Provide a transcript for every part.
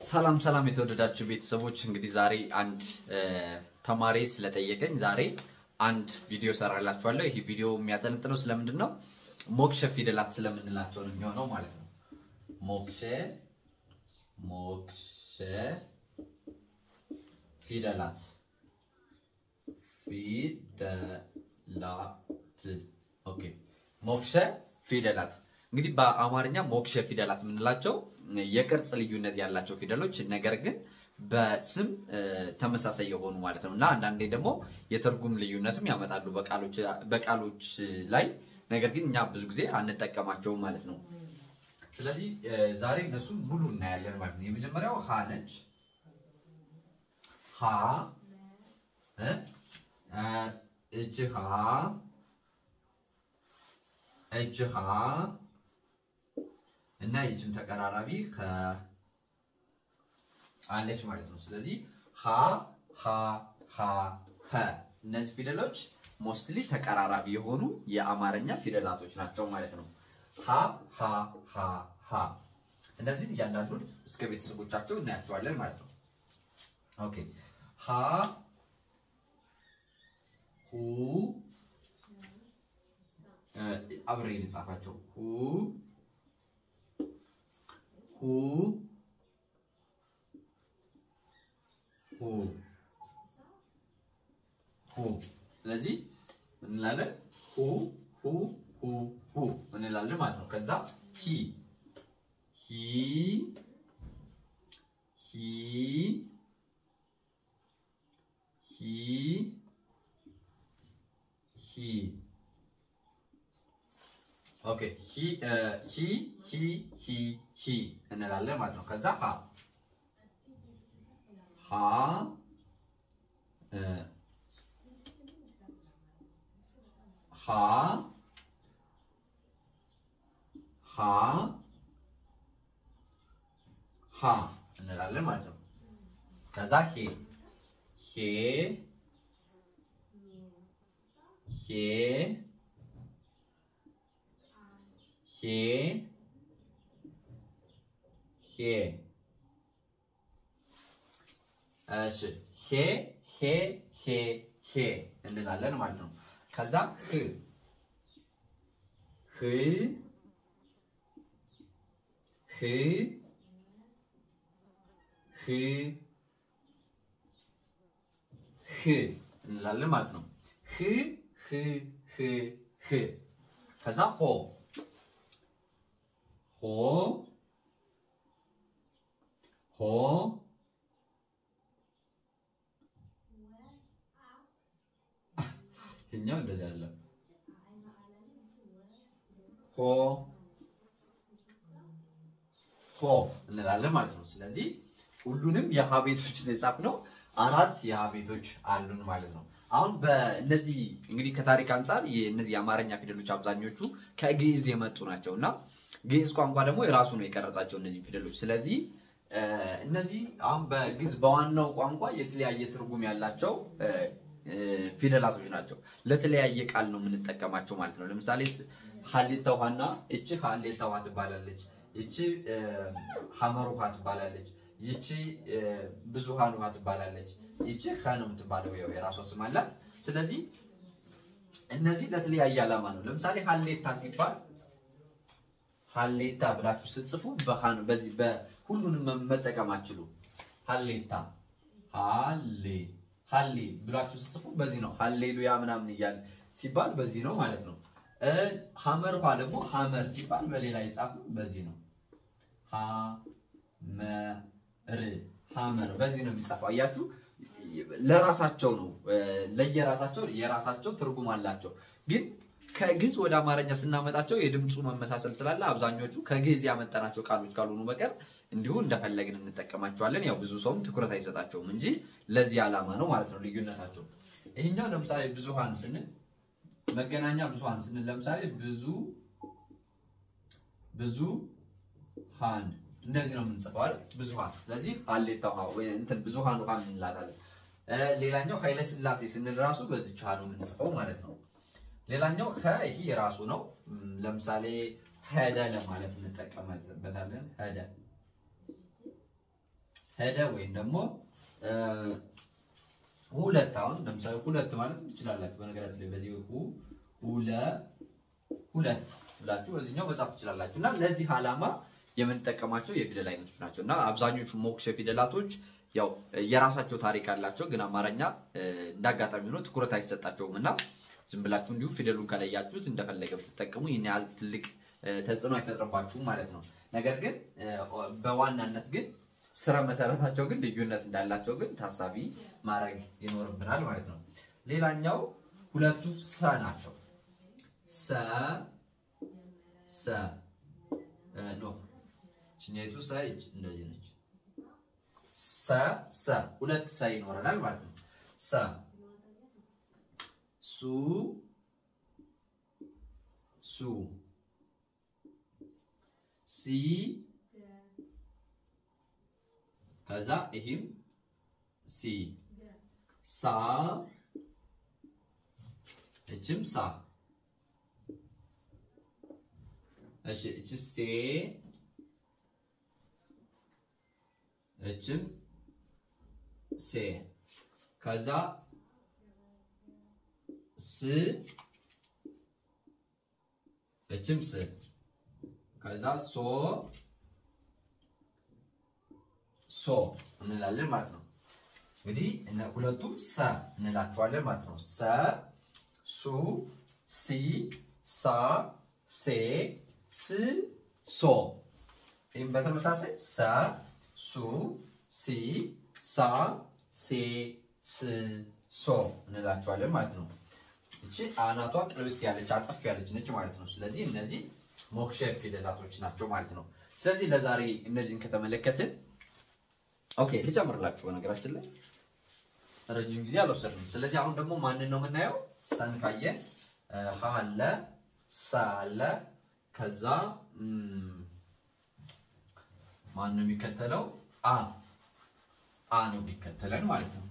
ሰላም ሰላም የተወደዳችሁ ቤተሰቦች እንግዲህ ዛሬ አንድ ተማሪ ስለጠየቀኝ ዛሬ አንድ ቪዲዮ ሰራላችኋለሁ። ይሄ ቪዲዮ የሚያጠነጥነው ስለምንድነው ሞክሸ ፊደላት ስለምንላቸው ነው የሚሆነው ማለት ነው። ሞክሸ ፊደላት ኦኬ ሞክሸ ፊደላት እንግዲህ በአማርኛ ሞክሸ ፊደላት የምንላቸው የቅርጽ ልዩነት ያላቸው ፊደሎች ነገር ግን በስም ተመሳሳይ የሆኑ ማለት ነውና አንዳንዴ ደግሞ የትርጉም ልዩነትም ያመጣሉ በቃሎች ላይ ነገር ግን እኛ ብዙ ጊዜ አንጠቀማቸው ማለት ነው። ስለዚህ ዛሬ እነሱ ሙሉ እናያለን ማለት ነው። የመጀመሪያው ሀ ነች። ሀ እጅ ሀ እና ይችም ተቀራራቢ አለች ማለት ነው። ስለዚህ ሀ እነዚህ ፊደሎች ሞስትሊ ተቀራራቢ የሆኑ የአማርኛ ፊደላቶች ናቸው ማለት ነው። ሀ እነዚህ እያንዳንዱን እስከ ቤተሰቦቻቸው እናያቸዋለን ማለት ነው። ኦኬ ሀ ሁ አብሬ ልጻፋቸው ሁ ስለዚህ እንላለን ሁ እንላለን ማለት ነው። ከዛ ሂ ኦኬ ሂ እንላለን ማለት ነው። ከዛ ሀ እንላለን ማለት ነው። ከዛ ሄ እሺ ሄ እንላለን ማለት ነው። ከዛ እንላለን ማለት ነው። ከዛ ሆ እኛው እንደዚህ አይደለም ሆ እንላለን ማለት ነው። ስለዚህ ሁሉንም የሀ ቤቶች የጻፍነው አራት የሀ ቤቶች አሉን ማለት ነው። አሁን በእነዚህ እንግዲህ ከታሪክ አንፃር የእነዚህ የአማርኛ ፊደሎች አብዛኞቹ ከግዕዝ የመጡ ናቸውና ግዕዝ ቋንቋ ደግሞ የራሱ ነው የቀረጻቸው እነዚህ ፊደሎች። ስለዚህ እነዚህ አሁን በግዕዝ በዋናው ቋንቋ የተለያየ ትርጉም ያላቸው ፊደላቶች ናቸው። ለተለያየ ቃል ነው የምንጠቀማቸው ማለት ነው። ለምሳሌ ሀሌታ ውሃና እቺ ሀሌታ ውሃ ትባላለች፣ እቺ ሐመር ውሃ ትባላለች፣ ይቺ ብዙሃን ውሃ ትባላለች፣ ይቺ ነው የምትባለው ያው የራሷ ስም አላት። ስለዚህ እነዚህ ለተለያየ ዓላማ ነው። ለምሳሌ ሀሌታ ሲባል ሀሌታ ብላችሁ ስትጽፉ በሃን በዚህ በሁሉንም መጠቀም አትችሉ። ሀሌታ ሀሌ ብላችሁ ስትጽፉ በዚህ ነው። ሃሌሉያ ምናምን ይያል ሲባል በዚህ ነው ማለት ነው። ሐመር ውሃ ደግሞ ሐመር ሲባል በሌላ ይጻፍ በዚህ ነው። ሐመር በዚህ ነው የሚጻፈው። አያችሁ ለራሳቸው ነው የራሳቸው ትርጉም አላቸው። ግን ከግዕዝ ወደ አማርኛ ስናመጣቸው የድምጹ መመሳሰል ስላለ አብዛኞቹ ከግዕዝ ያመጣናቸው ቃሎች ካልሆኑ በቀር እንዲሁ እንደፈለግን እንጠቀማቸዋለን። ያው ብዙ ሰውም ትኩረት አይሰጣቸውም እንጂ ለዚህ ዓላማ ነው ማለት ነው ልዩነታቸው። ይሄኛው ለምሳሌ ብዙሃን ስንል መገናኛ ብዙሃን ስንል ለምሳሌ ብዙሃን እንደዚህ ነው የምንጽፈው አይደል? ብዙሃን። ስለዚህ ሀሌታ ውሃ ወይ እንትን ብዙሃን ውሃ እንላታለን። ሌላኛው ኃይለ ሥላሴ ስንል ራሱ በዚህ ቻሉ የምንጽፈው ማለት ነው። ሌላኛው ይሄ የራሱ ነው። ለምሳሌ ሄደ ለማለት እንጠቀምበታለን። ሄደ ሄደ ወይም ደግሞ ሁለት አሁን ለምሳሌ ሁለት ማለት ትችላላችሁ በነገራችን ላይ በዚህ ሁለት ብላችሁ በዚህኛው መጻፍ ትችላላችሁና ለዚህ ዓላማ የምንጠቀማቸው የፊደል አይነቶች ናቸውና አብዛኞቹ ሞክሼ ፊደላቶች ያው የራሳቸው ታሪክ አላቸው ግን አማርኛ እንዳጋጣሚ ነው ትኩረት አይሰጣቸውምና ዝም ብላችሁ እንዲሁ ፊደሉን ከለያችሁት እንደፈለገ ብትጠቀሙ ይሄን ያህል ትልቅ ተጽዕኖ አይፈጥርባችሁም ማለት ነው ነገር ግን በዋናነት ግን ስራ መሰረታቸው ግን ልዩነት እንዳላቸው ግን ታሳቢ ማድረግ ይኖርብናል ማለት ነው ሌላኛው ሁለቱ ሰ ናቸው ሰ ኖ ችኛይቱ ሰ እንደዚህ ነች ሰ ሁለት ሰ ይኖረናል ማለት ነው ሰ ሱ ሲ ከዛ ይሄም ሲ ሳ እችም ሳ እሺ እቺ ሴ እችም ሴ ከዛ ስ እችም ስ ከዛ ሶ እንላለን ማለት ነው እንግዲህ ሁለቱም ሰ እንላቸዋለን ማለት ነው ሰ ሱ ሲ ሳ ሴ ስ ሶ ይሄን በተመሳሳይ ሰ ሱ ሲ ሳ ሴ ስ ሶ እንላቸዋለን ማለት ነው እቺ አናቷ ቅልብስ ያለች አጠፍ ያለች ነች ማለት ነው ስለዚህ እነዚህ ሞክሼ ፊደላቶች ናቸው ማለት ነው ስለዚህ ለዛሬ እነዚህን ከተመለከትን ኦኬ ልጨምርላችሁ በነገራችን ላይ ረጅም ጊዜ አልወሰድንም ስለዚህ አሁን ደግሞ ማንን ነው የምናየው ሰን ካየን ሀ አለ ሳ አለ ከዛ ማን ነው የሚከተለው አ ነው የሚከተለን ማለት ነው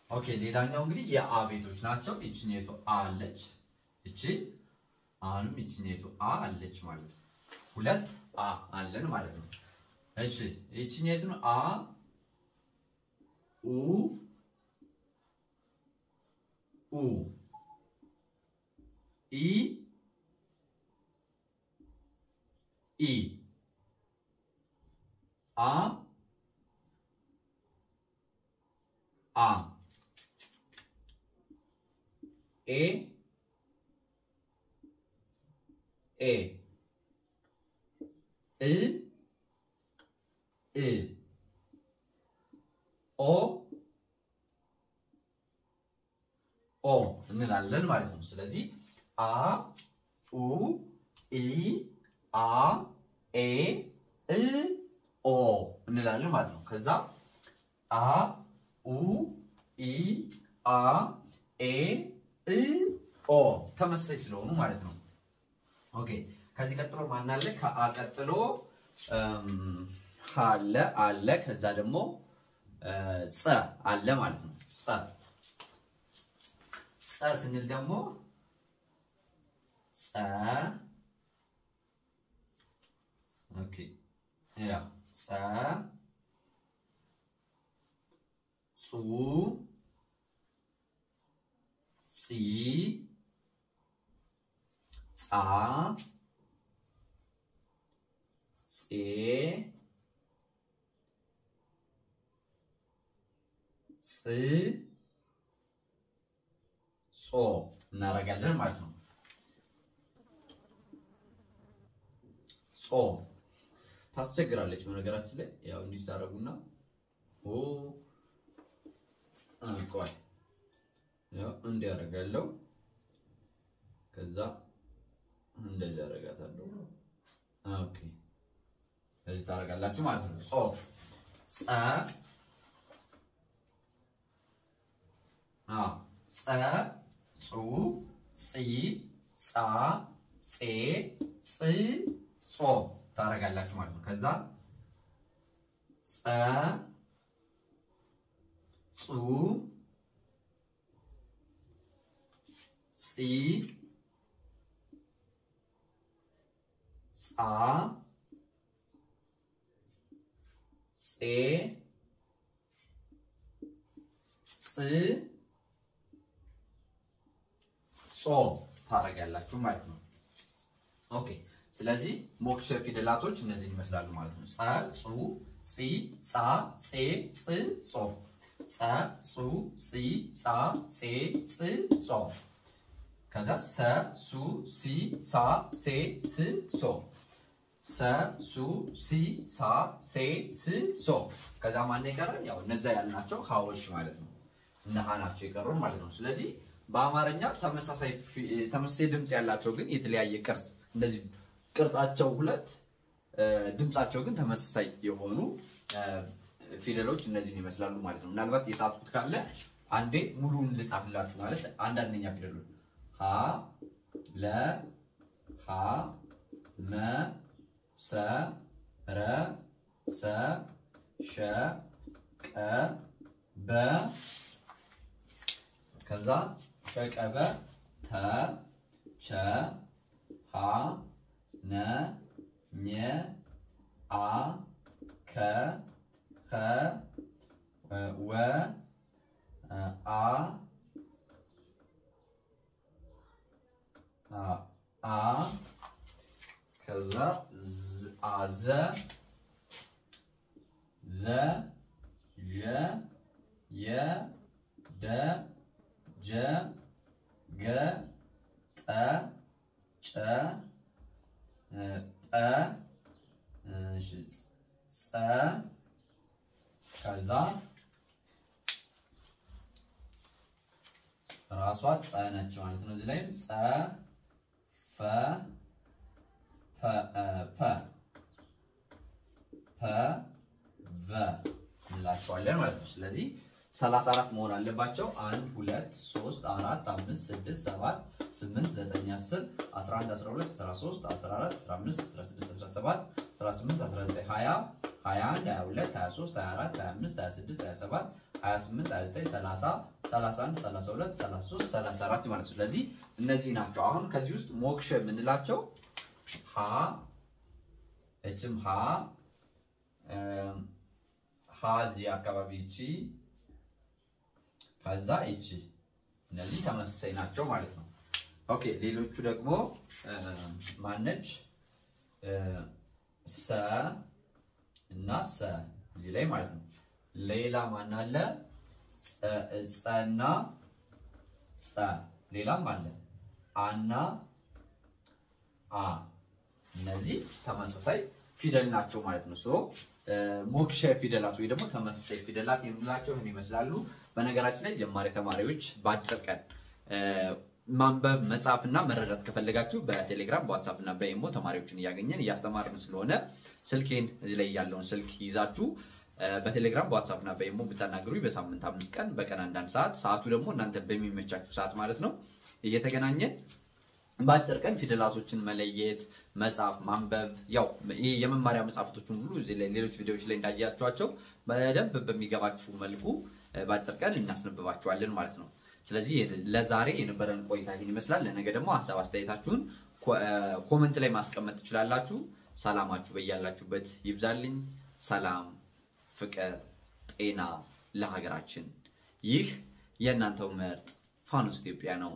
ኦኬ ሌላኛው እንግዲህ የአ ቤቶች ናቸው እቺኔቱ አለች እቺ አሁንም እቺኔቱ አለች ማለት ነው ሁለት አለን ማለት ነው እሺ እቺኔቱን ኡ ኢ አ ኤ ኦ እንላለን ማለት ነው ስለዚህ አ ኡ ኢ አ ኤ ኦ እንላለን ማለት ነው ከዛ አ ኡ ኢ አ ኤ ኦ ተመሳሳይ ስለሆኑ ማለት ነው ኦኬ ከዚህ ቀጥሎ ማን አለ ከአ ቀጥሎ አለ ከዛ ደግሞ ጸ አለ ማለት ነው ጸ ስንል ደግሞ ጸ ኦኬ ያ ጸ ጹ ሲ ጻ ጼ ጽ ጾ እናደርጋለን ማለት ነው ጾ ታስቸግራለች በነገራችን ላይ ያው እንዲህ ታረጉና ቆይ ያው እንዲህ አደርጋለሁ ከዛ እንደዚህ አደርጋታለሁ ኦኬ እዚህ ታረጋላችሁ ማለት ነው ጾ ጸ ጸ ጹ ጺ ጻ ጼ ጽ ጾ ታረጋላችሁ ማለት ነው ከዛ ጸ ጹ ጻ ጼ ጽ ጾ ታረጋላችሁ ማለት ነው። ኦኬ ስለዚህ ሞክሸ ፊደላቶች እነዚህን ይመስላሉ ማለት ነው። ጸ ጹ ጺ ጻ ጼ ጽ ጾ ጸ ጹ ጺ ጻ ጼ ጽ ጾ ከዛ ሰ ሱ ሲ ሳ ሴ ስ ሶ ሰ ሱ ሲ ሳ ሴ ስ ሶ ከዛ ማን ይቀራል? ያው እነዛ ያልናቸው ሃዎች ማለት ነው። እነሃ ናቸው ይቀሩን ማለት ነው። ስለዚህ በአማርኛ ተመሳሳይ ድምጽ ያላቸው ግን የተለያየ ቅርጽ እንደዚህ ቅርጻቸው ሁለት ድምጻቸው ግን ተመሳሳይ የሆኑ ፊደሎች እነዚህን ይመስላሉ ማለት ነው። ምናልባት የጻፍኩት ካለ አንዴ ሙሉውን ልጻፍላችሁ ማለት አንዳንደኛ ፊደሎች ሀ ለ ሀ መ ሰ ረ ሰ ሸ ቀ በ ከዛ ሸቀበ ተ ቸ ሀ ነ ኘ አ ከ ኸ ወ አ ከዛ አዘ ዘ ዠ የ ደ ጀ ገ ጠ ጨ ጠ ጸ ከዛ ራሷ ጸ ነች ማለት ነው። እዚህ ላይም ጸ ፈ ፐ ፐ ቨ እንላቸዋለን ማለት ነው። ስለዚህ 34 መሆን አለባቸው። 1 2 3 4 5 6 7 8 9 10 11 12 13 14 15 16 17 18 19 20 21 22 23 24 25 26 27 28 29 30 31 32 33 34 ማለት ነው። ስለዚህ እነዚህ ናቸው። አሁን ከዚህ ውስጥ ሞክሸ የምንላቸው ሀ እችም ሀ እዚህ አካባቢ እቺ ከዛ እቺ እነዚህ ተመሳሳይ ናቸው ማለት ነው። ኦኬ ሌሎቹ ደግሞ ማነች ሰ እና ሰ እዚህ ላይ ማለት ነው። ሌላ ማን አለ? ጸና ጸ ሌላም አለ አና አ እነዚህ ተመሳሳይ ፊደል ናቸው ማለት ነው። ሶ ሞክሸ ፊደላት ወይ ደግሞ ተመሳሳይ ፊደላት የምንላቸው እኔ ይመስላሉ። በነገራችን ላይ ጀማሪ ተማሪዎች በአጭር ቀን ማንበብ መጻፍና መረዳት ከፈለጋችሁ በቴሌግራም በዋትስአፕ እና በኢሞ ተማሪዎችን እያገኘን እያስተማርን ስለሆነ ስልኬን እዚህ ላይ ያለውን ስልክ ይዛችሁ በቴሌግራም በዋትስአፕ እና በኢሞ ብታናግሩኝ በሳምንት 5 ቀን በቀን 1 ሰዓት ሰዓቱ ደግሞ እናንተ በሚመቻችሁ ሰዓት ማለት ነው እየተገናኘን በአጭር ቀን ፊደላቶችን መለየት መጻፍ ማንበብ ያው የመማሪያ መጻፍቶችን ሁሉ እዚህ ላይ ሌሎች ቪዲዮዎች ላይ እንዳያችኋቸው በደንብ በሚገባችሁ መልኩ በአጭር ቀን እናስነብባችኋለን ማለት ነው። ስለዚህ ለዛሬ የነበረን ቆይታ ይሄን ይመስላል። ለነገ ደግሞ ሐሳብ አስተያየታችሁን ኮሜንት ላይ ማስቀመጥ ትችላላችሁ። ሰላማችሁ በያላችሁበት ይብዛልኝ። ሰላም፣ ፍቅር፣ ጤና ለሀገራችን። ይህ የእናንተው ምርጥ ፋኖስ ኢትዮጵያ ነው።